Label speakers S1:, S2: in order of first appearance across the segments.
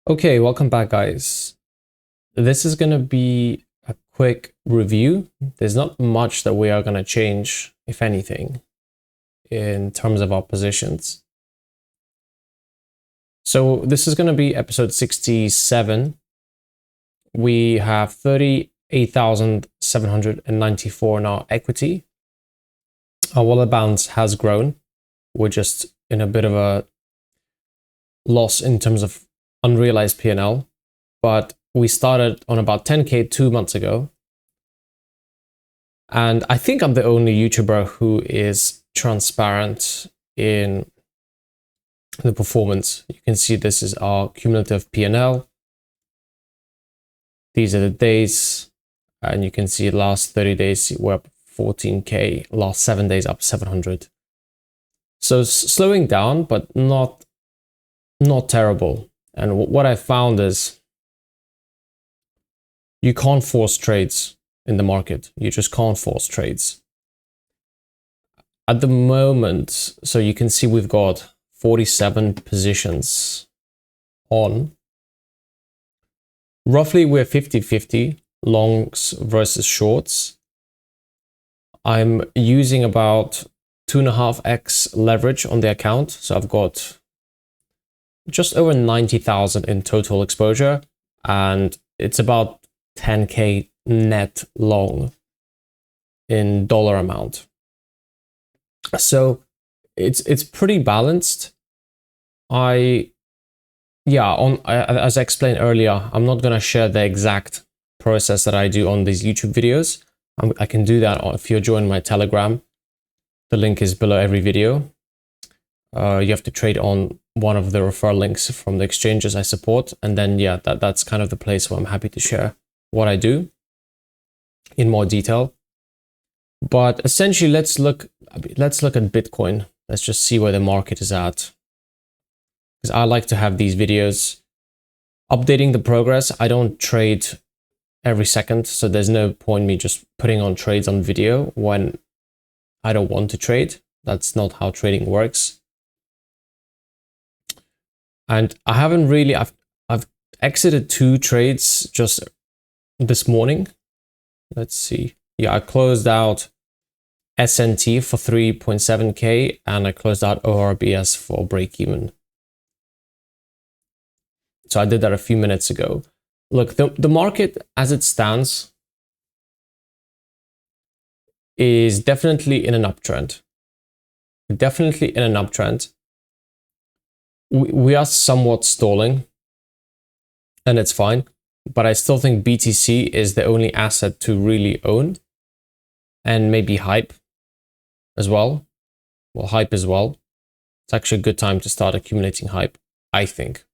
S1: Okay, welcome back, guys. This is going to be a quick review. There's not much that we are going to change, if anything, in terms of our positions. So this is going to be episode 67. We have 38,794 in our equity. Our wallet balance has grown. We're just in a bit of a loss in terms of unrealized P&L, but we started on about 10K 2 months ago. And I think I'm the only YouTuber who is transparent in the performance. You can see this is our cumulative P&L. These are the days, and you can see last 30 days we're up 14K, last 7 days up 700. So slowing down, but not terrible. And what I found is you can't force trades in the market. You just can't force trades. At the moment, so you can see we've got 47 positions on. Roughly we're 50-50, longs versus shorts. I'm using about 2.5x leverage on the account. So I've got just over 90,000 in total exposure, and it's about 10K net long in dollar amount. So it's pretty balanced. As I explained earlier, I'm not gonna share the exact process that I do on these YouTube videos. I can do that if you're joining my Telegram. The link is below every video. You have to trade on one of the referral links from the exchanges I support, and then that's kind of the place where I'm happy to share what I do in more detail. But essentially, let's look at Bitcoin. Let's just see where the market is at, because I like to have these videos updating the progress. I don't trade every second, so there's no point me just putting on trades on video when I don't want to trade. That's not how trading works. And I haven't really, I've exited 2 trades just this morning. Let's see. Yeah, I closed out SNT for 3.7K and I closed out ORBS for break even. So I did that a few minutes ago. Look, the market as it stands is definitely in an uptrend. Definitely in an uptrend. We are somewhat stalling, and it's fine, but I still think BTC is the only asset to really own, and maybe Hype as well. Well, Hype as well. It's actually a good time to start accumulating Hype, I think,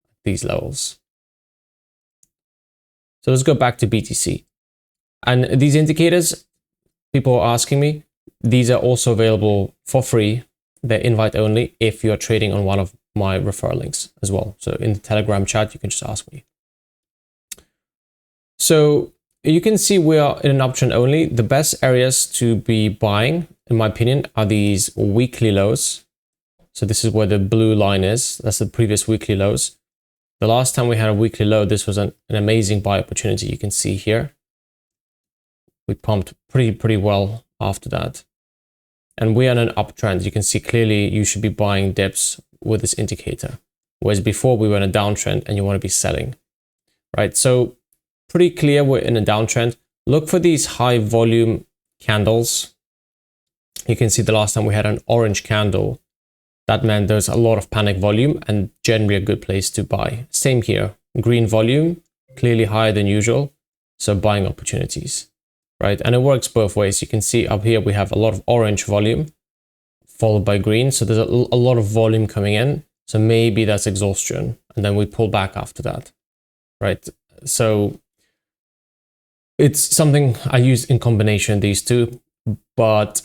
S1: at these levels. So let's go back to BTC. And these indicators, people are asking me, these are also available for free. They're invite only if you're trading on one of my referral links as well. So in the Telegram chat, you can just ask me. So you can see we are in an option only. The best areas to be buying, in my opinion, are these weekly lows. So this is where the blue line is. That's the previous weekly lows. The last time we had a weekly low, this was an amazing buy opportunity. You can see here. We pumped pretty well after that. And we are in an uptrend. You can see clearly you should be buying dips with this indicator. Whereas before we were in a downtrend and you want to be selling, right? So pretty clear we're in a downtrend. Look for these high volume candles. You can see the last time we had an orange candle. That meant there's a lot of panic volume and generally a good place to buy. Same here, green volume, clearly higher than usual. So buying opportunities. Right, and it works both ways. You can see up here we have a lot of orange volume followed by green. So there's a lot of volume coming in. So maybe that's exhaustion. And then we pull back after that. Right. So it's something I use in combination, these two. But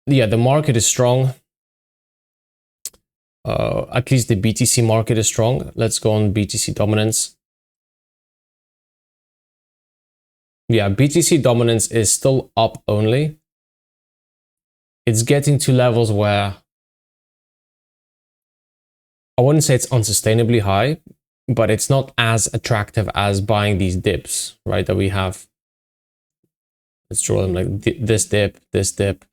S1: yeah, the market is strong. At least the BTC market is strong. Let's go on BTC dominance. Yeah, BTC dominance is still up only. It's getting to levels where I wouldn't say it's unsustainably high, but it's not as attractive as buying these dips, right? That we have. Let's draw them like this dip, this dip,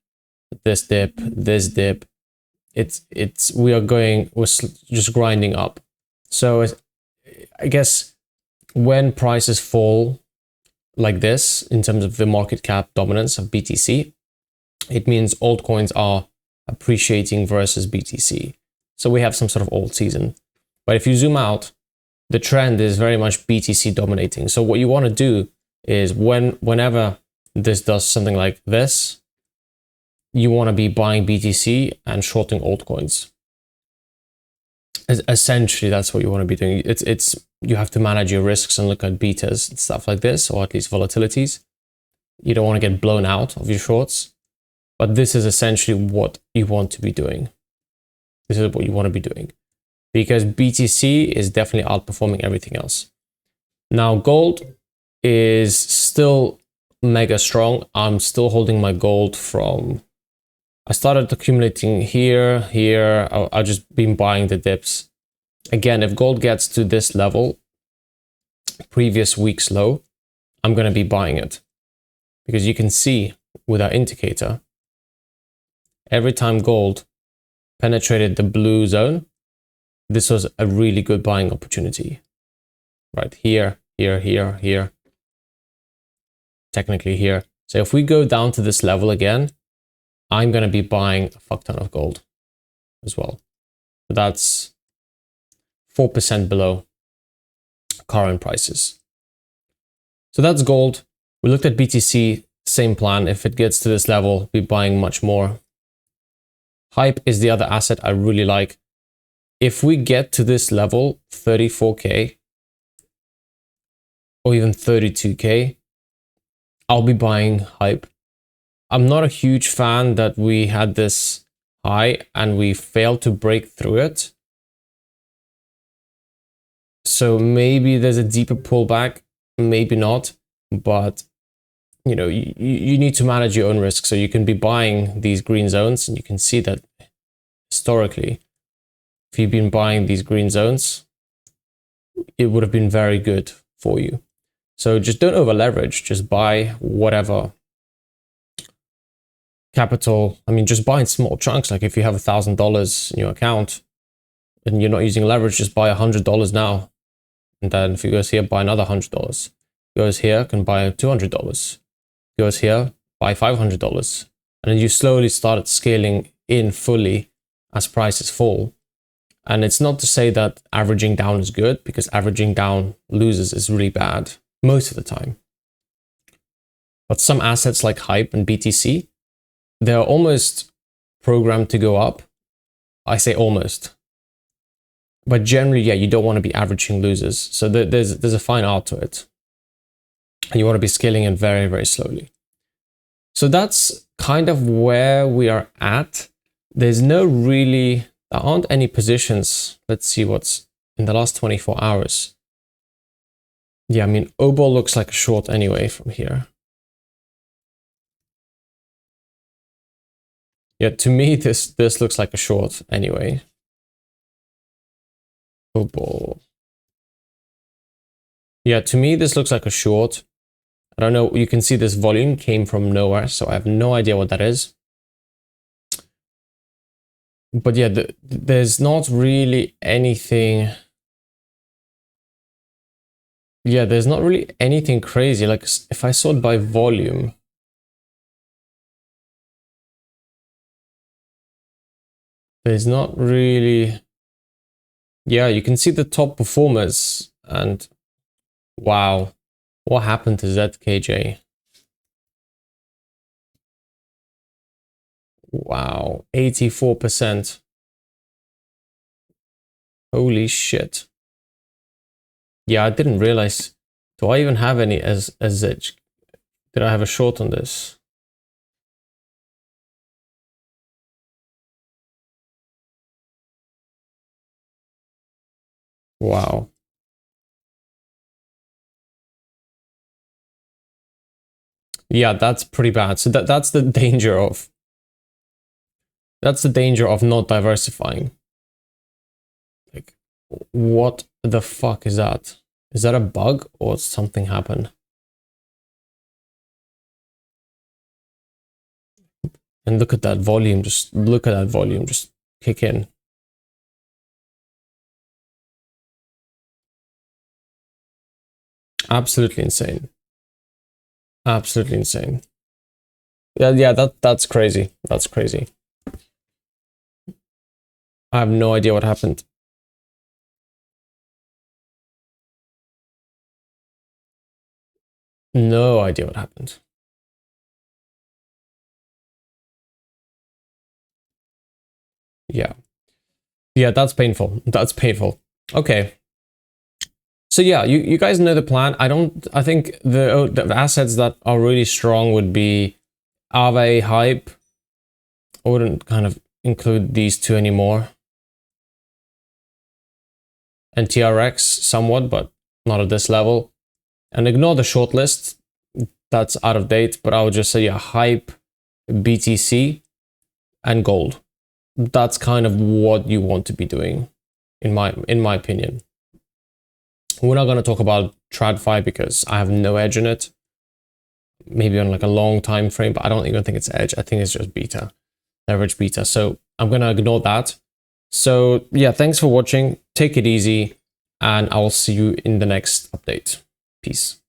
S1: this dip, this dip. We're just grinding up. So I guess when prices fall like this in terms of the market cap dominance of BTC, it means altcoins are appreciating versus BTC. So we have some sort of alt season. But if you zoom out, the trend is very much BTC dominating. So what you want to do is whenever this does something like this, you want to be buying BTC and shorting altcoins. Essentially, that's what you want to be doing. You have to manage your risks and look at betas and stuff like this, or at least volatilities. You don't want to get blown out of your shorts, but this is essentially what you want to be doing. This is what you want to be doing, because BTC is definitely outperforming everything else. Now, gold is still mega strong. I'm still holding my gold from, I started accumulating here. I've just been buying the dips. Again, if gold gets to this level, previous week's low, I'm going to be buying it. Because you can see with our indicator, every time gold penetrated the blue zone, this was a really good buying opportunity. Right here, here. Technically here. So if we go down to this level again, I'm going to be buying a fuck ton of gold as well. That's 4% below current prices. So that's gold. We looked at BTC, same plan. If it gets to this level, we'll be buying much more. Hype is the other asset I really like. If we get to this level, 34K or even 32K, I'll be buying Hype. I'm not a huge fan that we had this high and we failed to break through it. So maybe there's a deeper pullback, maybe not, but you know, you need to manage your own risk. So you can be buying these green zones, and you can see that historically, if you've been buying these green zones, it would have been very good for you. So just don't over leverage, just buy whatever capital. I mean, just buy in small chunks. Like if you have $1,000 in your account and you're not using leverage, just buy $100 now. And then if it goes here, buy another $100. Goes here, can buy $200. Goes here, buy $500. And then you slowly start scaling in fully as prices fall. And it's not to say that averaging down is good, because averaging down loses is really bad most of the time. But some assets like Hype and BTC, they're almost programmed to go up. I say almost. But generally, yeah, you don't want to be averaging losers. So there's a fine art to it. And you want to be scaling in very, very slowly. So that's kind of where we are at. There aren't any positions. Let's see what's in the last 24 hours. Yeah, I mean, OBOL looks like a short anyway from here. Yeah, to me, this looks like a short anyway. OBOL. Yeah, to me, this looks like a short. I don't know. You can see this volume came from nowhere, so I have no idea what that is. But yeah, there's not really anything. Yeah, there's not really anything crazy. Like if I sort by volume, there's not really. Yeah, you can see the top performers, and wow, what happened to ZKJ? Wow, 84%. Holy shit. Yeah, I didn't realize. Do I even have any as ZK? Did I have a short on this? Wow. Yeah, that's pretty bad. So that's the danger of not diversifying. Like What the fuck is that? Is that a bug or something happened? And look at that volume, just look at that volume, just kick in. Absolutely insane. Absolutely insane. Yeah, that's crazy. That's crazy. I have no idea what happened. No idea what happened. Yeah. Yeah, that's painful. That's painful. Okay. So yeah, you guys know the plan. I think the assets that are really strong would be Aave, Hype. I wouldn't kind of include these two anymore. And TRX somewhat, but not at this level. And ignore the shortlist. That's out of date, but I would just say yeah, Hype, BTC, and Gold. That's kind of what you want to be doing, in my opinion. We're not going to talk about TradFi because I have no edge in it. Maybe on like a long time frame, but I don't even think it's edge. I think it's just beta, leverage beta. So I'm going to ignore that. So yeah, thanks for watching. Take it easy, and I will see you in the next update. Peace.